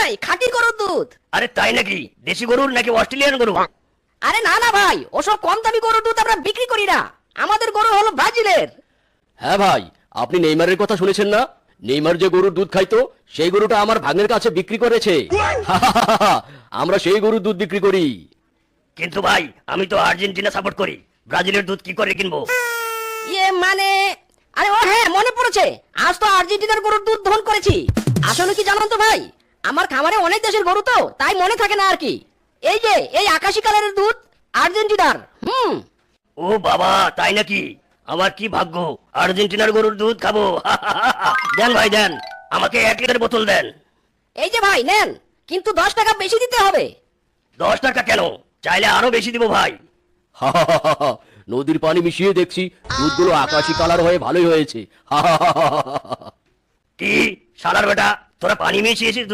ভাই, খাঁটি গরুর দুধ। আরে তাই নাকি? দেশি গরুর নাকি অস্ট্রেলিয়ান গরু? আরে না না ভাই, ওসব কম দামি গরুর দুধ আমরা বিক্রি করি না। আমাদের গরু হলো ব্রাজিলের। হ্যাঁ ভাই, আপনি নেইমারের কথা শুনেছেন না? নেইমার যে গরুর দুধ খাইতো সেই গরুটা আমার ভাগ্নের কাছে বিক্রি করেছে। আমরা সেই গরুর দুধ বিক্রি করি। কিন্তু ভাই, আমি তো আর্জেন্টিনা সাপোর্ট করি, ব্রাজিলের দুধ কি করে কিনবো? মানে, আরে ও হ্যাঁ, মনে পড়েছে, আজ তো আর্জেন্টিনার গরুর দুধ দহন করেছি। আসলে কি জানেন তো ভাই, আমার খামারে অনেক দেশের গরু তো, তাই মনে থাকে না আর কি। এই যে এই আকাশি কালারের দুধ আর্জেন্টিনার। ও বাবা, তাই নাকি? আমার কি ভাগ্য, আর্জেন্টিনার গরুর দুধ খাবো। দেন ভাই দেন, আমাকে 1 লিটার বোতল দেন। এই যে ভাই নেন, কিন্তু 10 টাকা বেশি দিতে হবে। 10 টাকা কেন? চাইলে আরো বেশি দিব ভাই। নদীর পানি মিশিয়ে দেখছি দুধগুলো আকাশি কালার হয়ে ভালোই হয়েছে। কি শালার বেটা, তোরা পানি মিশিয়েছিস